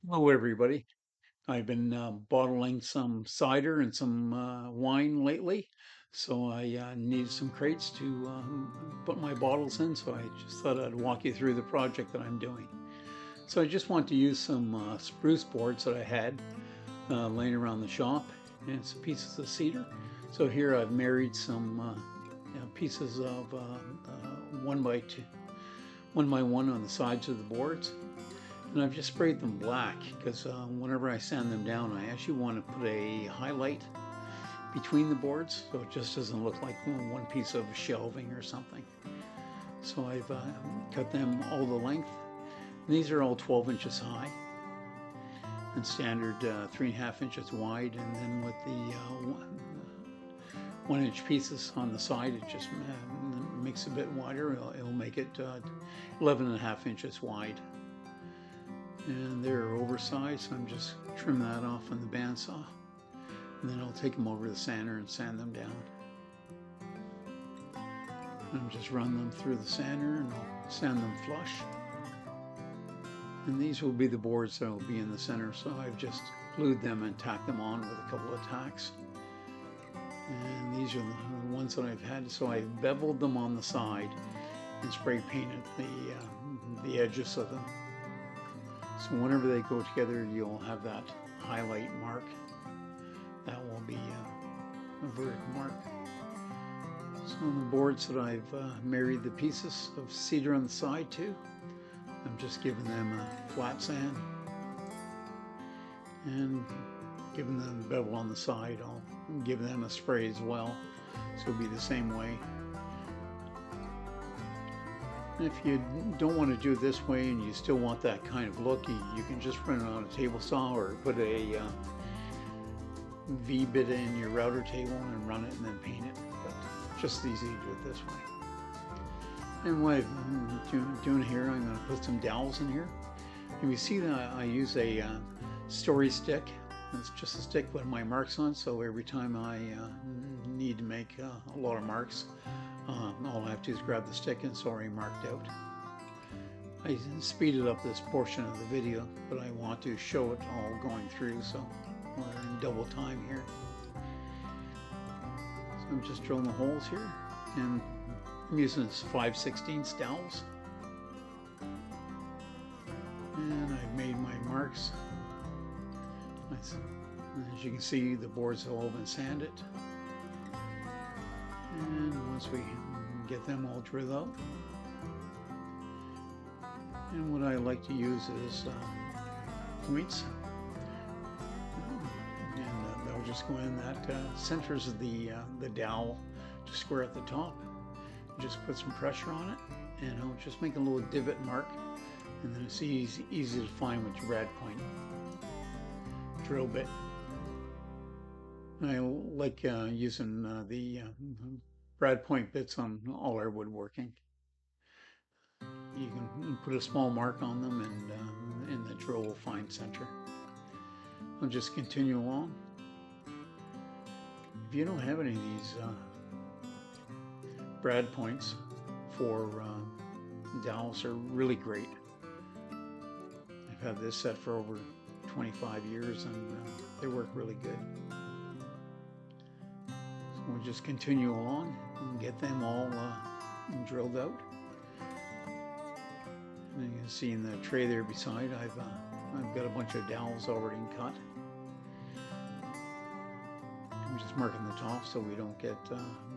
Hello, everybody. I've been bottling some cider and some wine lately, so I needed some crates to put my bottles in. So I just thought I'd walk you through the project that I'm doing. So I just want to use some spruce boards that I had laying around the shop and some pieces of cedar. So here I've married some pieces of 1 by 2, 1 by 1 on the sides of the boards. And I've just sprayed them black because whenever I sand them down, I actually want to put a highlight between the boards so it just doesn't look like one piece of shelving or something. So I've cut them all the length. And these are all 12 inches high and standard 3.5 inches wide. And then with the 1 inch pieces on the side, it just makes it a bit wider. It'll make it 11.5 inches wide. And they're oversized, so I'm just trim that off on the bandsaw, and then I'll take them over the sander and sand them down. And just run them through the sander and I'll sand them flush. And these will be the boards that will be in the center, so I've just glued them and tacked them on with a couple of tacks. And these are the ones that I've had, so I beveled them on the side and spray painted the edges of them. So whenever they go together, you'll have that highlight mark. That will be a vertical mark. So on the boards that I've married the pieces of cedar on the side to, I'm just giving them a flat sand and giving them a bevel on the side. I'll give them a spray as well, so it'll be the same way. If you don't want to do it this way and you still want that kind of look, you can just run it on a table saw or put a V-bit in your router table and run it and then paint it. But just as easy to do it this way. And what I'm doing here, I'm going to put some dowels in here. And you see that I use a story stick. It's just a stick with my marks on, so every time I need to make a lot of marks, all I have to do is grab the stick and it's already marked out. I speeded up this portion of the video, but I want to show it all going through, so we're in double time here. So I'm just drilling the holes here, and I'm using this 5/16 dowels. And I've made my marks. As you can see, the boards have all been sanded. And once we get them all drilled out, and what I like to use is points, and they'll just go in that centers of the dowel, just square at the top. Just put some pressure on it, and I'll just make a little divot mark, and then it's easy to find with your rad point drill bit. I like using the brad point bits on all our woodworking. You can put a small mark on them and the drill will find center. I'll just continue along. If you don't have any of these brad points for dowels, are really great. I've had this set for over 25 years and they work really good. So we'll just continue along and get them all drilled out. And you can see in the tray there beside, I've got a bunch of dowels already cut. I'm just marking the top so we don't get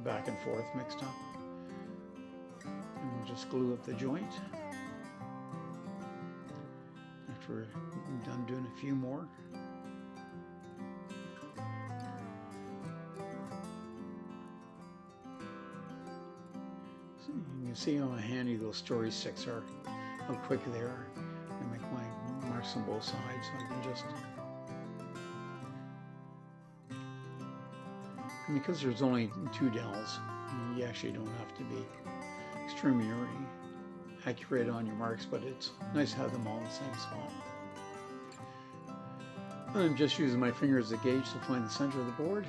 back and forth mixed up. And we'll just glue up the joint. After we're done doing a few more. So you can see how handy those story sticks are, how quick they are. I make my marks on both sides, so I can just... And because there's only 2 dowels, you actually don't have to be extremely accurate on your marks, but it's nice to have them all in the same spot. I'm just using my finger as a gauge to find the center of the board.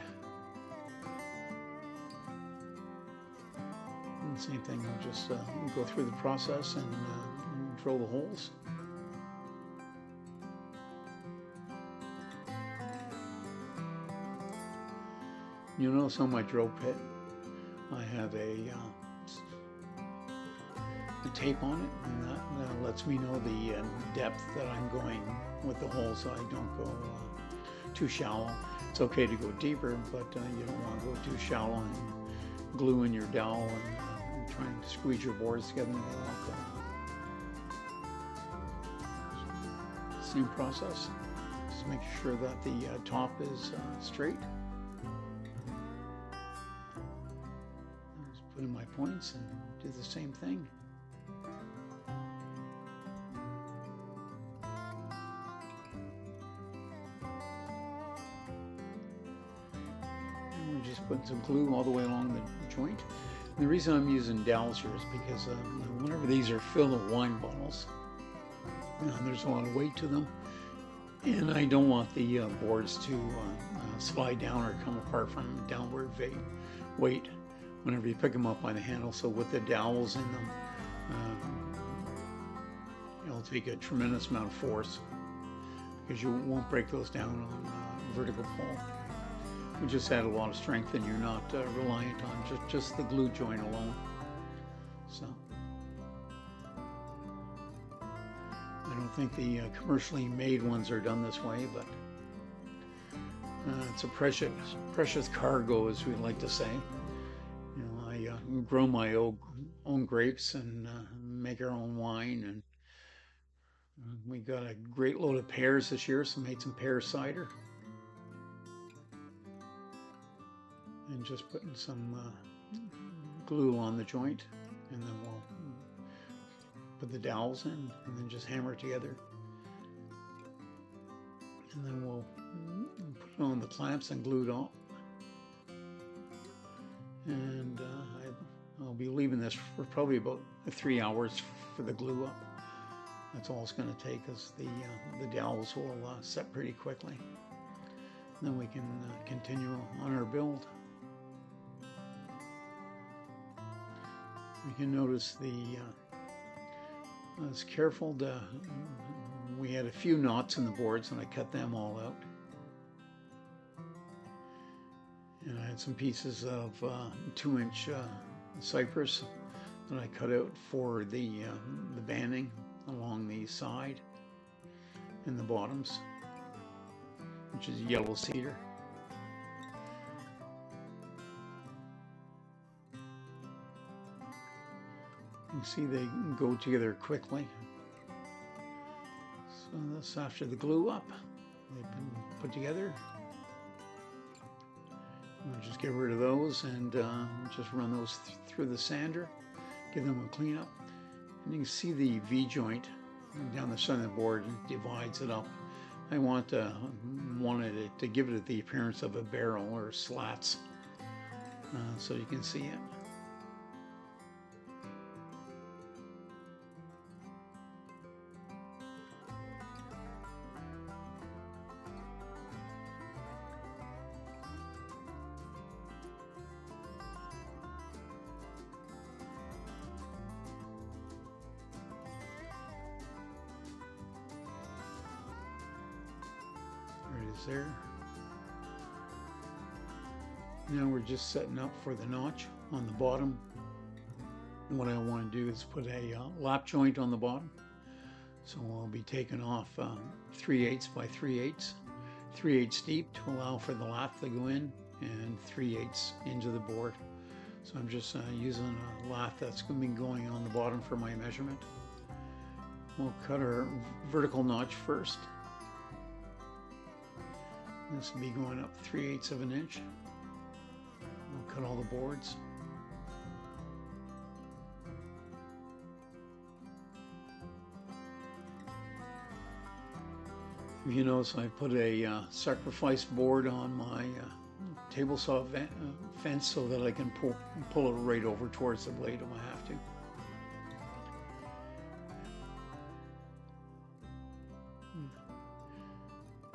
And the same thing, I'll just go through the process and drill the holes. You'll notice on my drill pit, I have a tape on it, and that lets me know the depth that I'm going with the hole, so I don't go too shallow. It's okay to go deeper, but you don't want to go too shallow and glue in your dowel and trying to squeeze your boards together and they won't go. Same process. Just make sure that the top is straight. Just put in my points and do the same thing. And we're just putting some glue all the way along the joint. And the reason I'm using dowels here is because whenever these are filled with wine bottles, there's a lot of weight to them, and I don't want the boards to slide down or come apart from downward weight whenever you pick them up by the handle. So with the dowels in them, it'll take a tremendous amount of force because you won't break those down on vertical pull. We just add a lot of strength, and you're not reliant on just the glue joint alone. So I don't think the commercially made ones are done this way, but it's a precious cargo, as we like to say. You know, I grow my own grapes and make our own wine, and we got a great load of pears this year, so made some pear cider. And just putting some glue on the joint, and then we'll put the dowels in and then just hammer it together. And then we'll put it on the clamps and glue it on. And I'll be leaving this for probably about 3 hours for the glue up. That's all it's going to take, because the dowels will set pretty quickly. Then we can continue on our build. You can notice I was careful we had a few knots in the boards, and I cut them all out. And I had some pieces of 2-inch cypress that I cut out for the banding along the side and the bottoms, which is yellow cedar. You see they go together quickly. So that's after the glue up. They've been put together. We'll just get rid of those and just run those through the sander, give them a clean up. And you can see the V-joint down the center of the board divides it up. I wanted it to give it the appearance of a barrel or slats, so you can see it. There. Now we're just setting up for the notch on the bottom. And what I want to do is put a lap joint on the bottom. So I'll be taking off 3/8 by 3/8, 3/8 deep to allow for the lap to go in, and 3/8 into the board. So I'm just using a lap that's going to be going on the bottom for my measurement. We'll cut our vertical notch first. This will be going up 3/8 of an inch. We'll cut all the boards. If you notice, I put a sacrifice board on my table saw fence so that I can pull it right over towards the blade if I have to.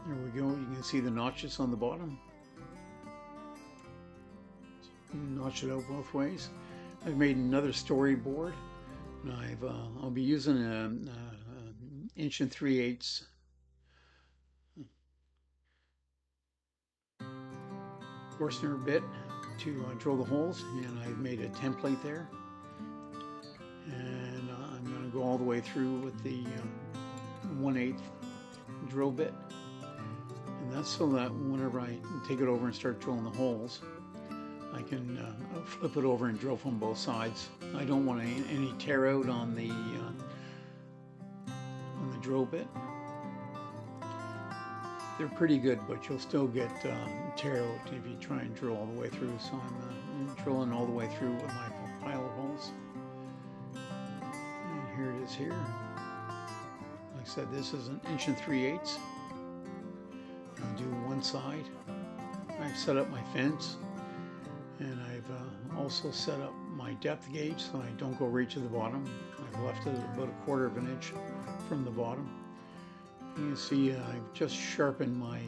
There we go. You can see the notches on the bottom. Notch it out both ways. I've made another storyboard, and I'll be using an 1 3/8 inch Forstner bit to drill the holes, and I've made a template there. And I'm going to go all the way through with the 1/8 drill bit. And that's so that whenever I take it over and start drilling the holes, I can flip it over and drill from both sides. I don't want any tear out on the drill bit. They're pretty good, but you'll still get tear out if you try and drill all the way through. So I'm drilling all the way through with my pilot holes. And here it is here. Like I said, this is 1 3/8. I'll do one side. I've set up my fence, and I've also set up my depth gauge so I don't go right to the bottom. I've left it about 1/4 inch from the bottom. You can see I've just sharpened my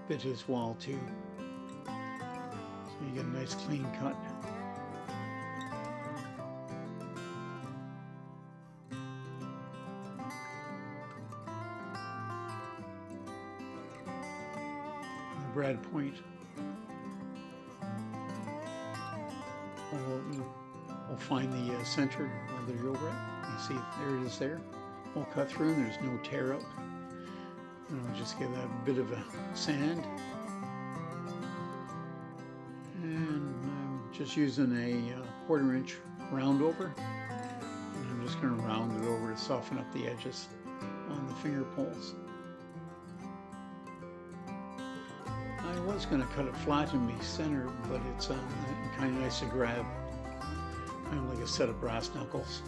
bit as well too, so you get a nice clean cut. The brad point. We'll find the center of the drill bit. You see, there it is there. We'll cut through and there's no tear out. And I'll just give that a bit of a sand. And I'm just using a 1/4 inch round over. And I'm just going to round it over to soften up the edges on the finger poles. I was going to cut it flat and be center, but it's kind of nice to grab. Kind of like a set of brass knuckles.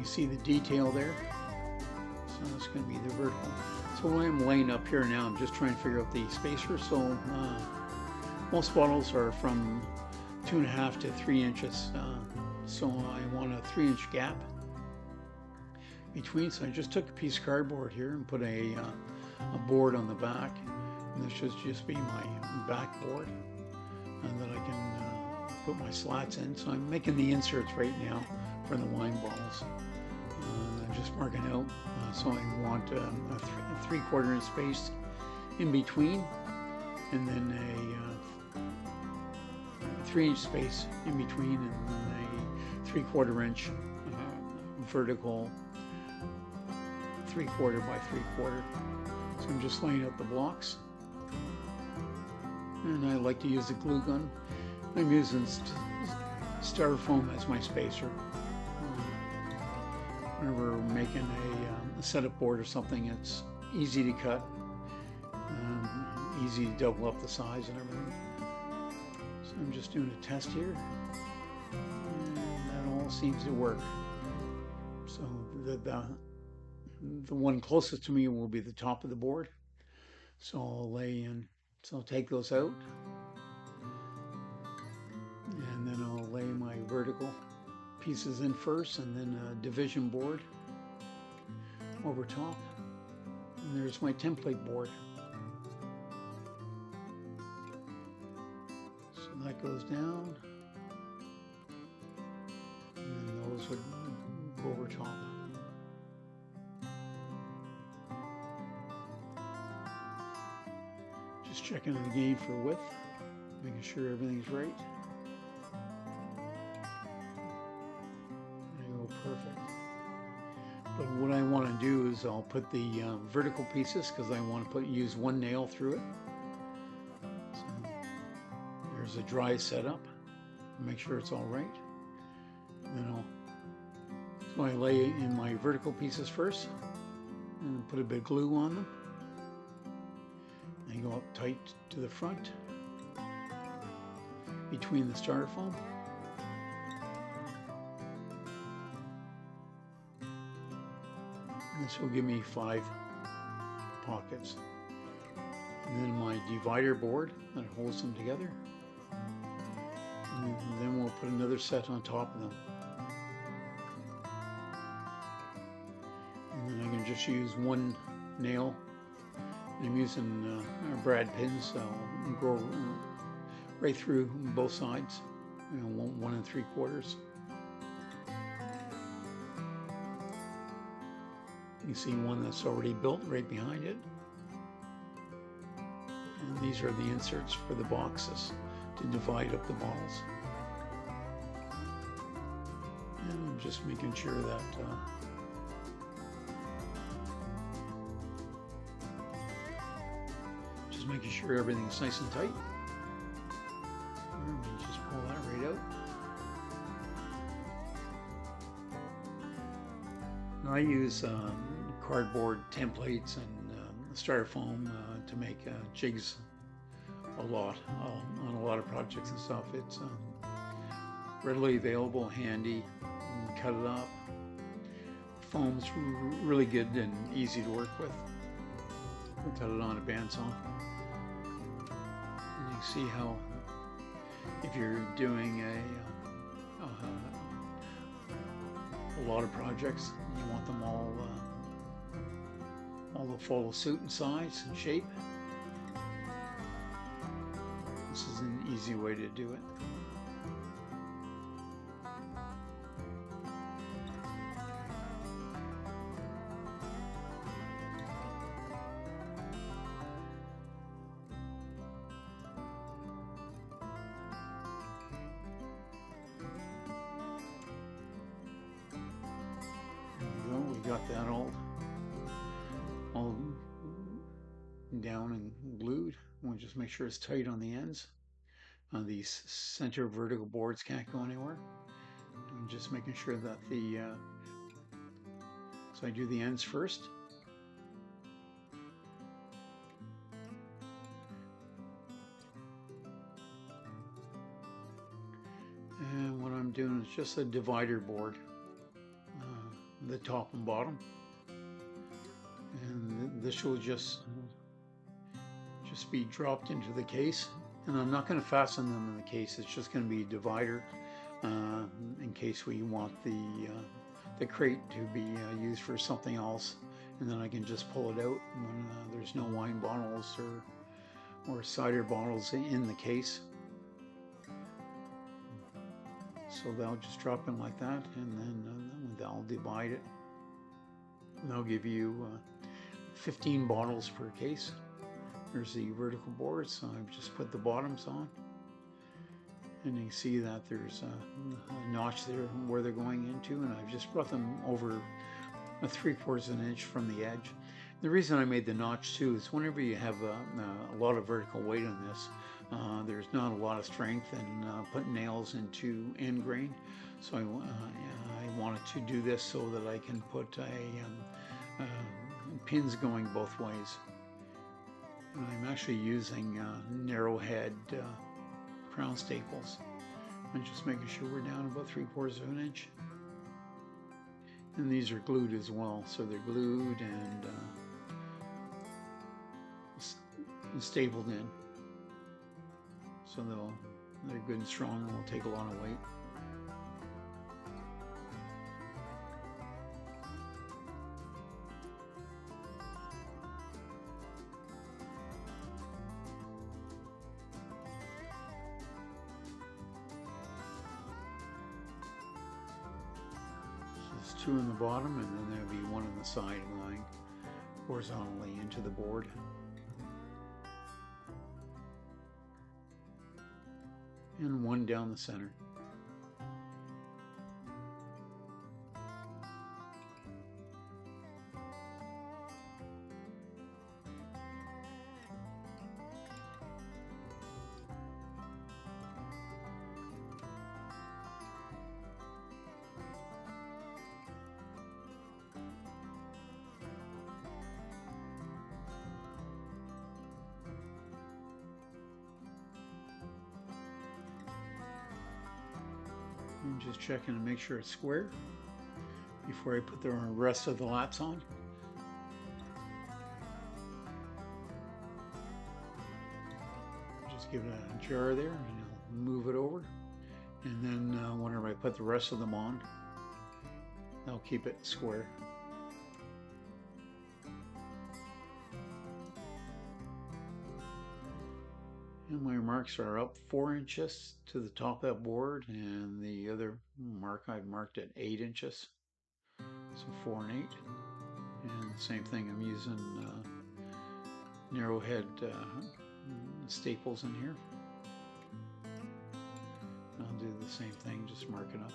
See the detail there, so it's going to be the vertical. So when I'm laying up here now, I'm just trying to figure out the spacer. So most bottles are from 2.5 to 3 inches, so I want a 3-inch gap between. So I just took a piece of cardboard here and put a board on the back, and this should just be my backboard, and that I can put my slats in. So I'm making the inserts right now for the wine bottles. I'm just marking out, so I want a 3/4 inch space in between, and then a 3-inch space in between, and then a 3/4 inch vertical 3/4 by 3/4. So I'm just laying out the blocks, and I like to use a glue gun. I'm using styrofoam as my spacer. Whenever we're making a setup board or something, it's easy to cut, easy to double up the size and everything. So I'm just doing a test here, and that all seems to work. So the one closest to me will be the top of the board. So I'll lay in, so I'll take those out, and then I'll lay my vertical pieces in first, and then a division board over top, and there's my template board. So that goes down, and then those would go over top. Just checking it again for width, making sure everything's right. Perfect. But what I want to do is I'll put the vertical pieces, because I want to use one nail through it. So there's a dry setup. Make sure it's all right. Then so I lay in my vertical pieces first, and put a bit of glue on them. And go up tight to the front between the styrofoam. This will give me 5 pockets. And then my divider board that holds them together. And then we'll put another set on top of them. And then I can just use one nail. And I'm using brad pins, so I'll go right through both sides. 1 3/4. You see one that's already built right behind it. these are the inserts for the boxes to divide up the bottles. And I'm just making sure that everything's nice and tight. Let me just pull that right out. And I use cardboard templates and styrofoam to make jigs a lot on a lot of projects and stuff. It's readily available, handy, you can cut it up. Foam's really good and easy to work with. I'll cut it on a bandsaw. And you see how if you're doing a lot of projects, you want them all to follow suit in size and shape. This is an easy way to do it. We got that all down and glued. We'll just make sure it's tight on the ends. These center vertical boards can't go anywhere. I'm just making sure that so I do the ends first. And what I'm doing is just a divider board, the top and bottom. And this will just be dropped into the case, and I'm not going to fasten them in the case. It's just going to be a divider in case we want the crate to be used for something else, and then I can just pull it out when there's no wine bottles or cider bottles in the case. So they'll just drop in like that, and then they'll divide it. And they'll give you 15 bottles per case. There's the vertical boards, so I've just put the bottoms on. And you can see that there's a notch there where they're going into, and I've just brought them over a 3/4 of an inch from the edge. The reason I made the notch too is whenever you have a lot of vertical weight on this, there's not a lot of strength in putting nails into end grain. So I wanted to do this so that I can put pins going both ways. And I'm actually using narrow head crown staples. I'm just making sure we're down about 3/4 of an inch. And these are glued as well, so they're glued and stapled in. So they're good and strong and will take a lot of weight. There's 2 in the bottom, and then there'll be 1 on the side going horizontally into the board. And 1 down the center. I'm just checking to make sure it's square before I put the rest of the lats on. Just give it a jar there, and I'll move it over. And then whenever I put the rest of them on, I'll keep it square. And my marks are up 4 inches to the top of that board, and the other mark I've marked at 8 inches. So 4 and 8. And the same thing, I'm using narrow head staples in here. I'll do the same thing, just mark it up.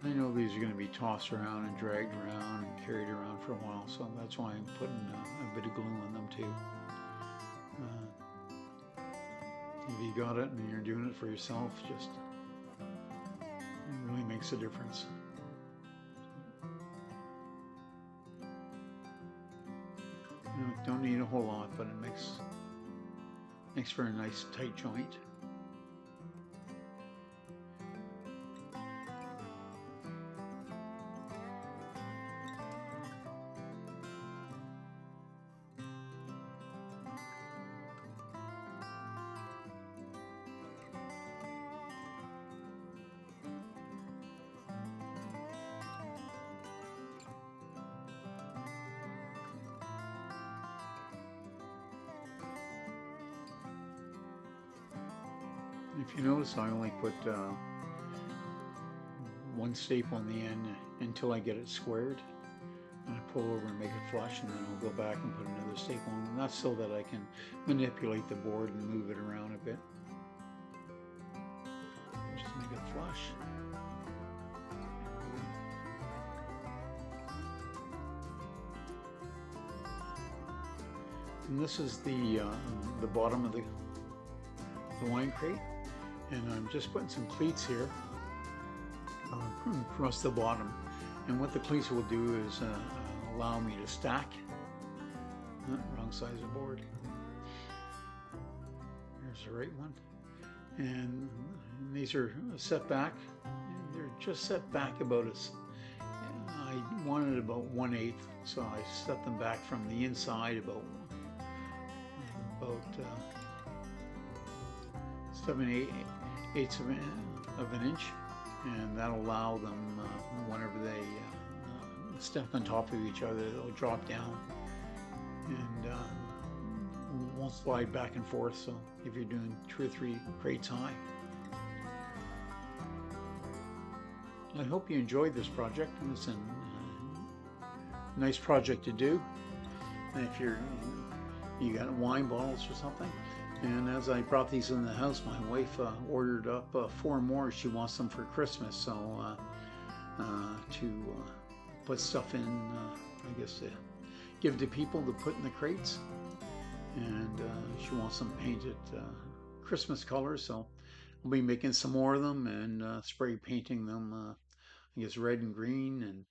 I know these are going to be tossed around and dragged around and carried around for a while, so that's why I'm putting a bit of glue on them too. If you got it and you're doing it for yourself, just it really makes a difference. You don't need a whole lot, but it makes for a nice tight joint. If you notice, I only put one staple in the end until I get it squared. And I pull over and make it flush, and then I'll go back and put another staple in. And that's so that I can manipulate the board and move it around a bit. Just make it flush. And this is the bottom of the wine crate, and I'm just putting some cleats here across the bottom. And what the cleats will do is allow me to stack. Wrong size of board. Here's the right one. And these are set back. They're just set back about as I wanted about 1/8, so I set them back from the inside about 7/8 of an inch, and that'll allow them whenever they step on top of each other, they'll drop down and won't slide back and forth. So if you're doing 2 or 3 crates high. I hope you enjoyed this project. It's a nice project to do. And if you got wine bottles or something. And as I brought these in the house, my wife ordered up 4 more. She wants them for Christmas, so to put stuff in, I guess to give to people to put in the crates. And she wants them painted Christmas colors, so I'll be making some more of them and spray painting them, I guess red and green. And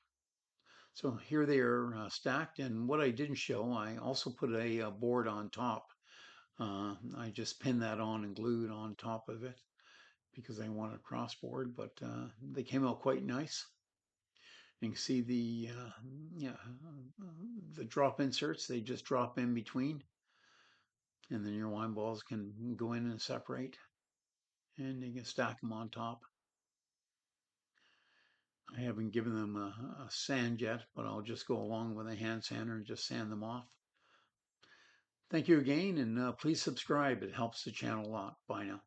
so here they are stacked. And what I didn't show, I also put a board on top. I just pinned that on and glued on top of it because I wanted a cross board, but they came out quite nice. You can see the drop inserts, they just drop in between, and then your wine balls can go in and separate, and you can stack them on top. I haven't given them a sand yet, but I'll just go along with a hand sander and just sand them off. Thank you again, and please subscribe. It helps the channel a lot. Bye now.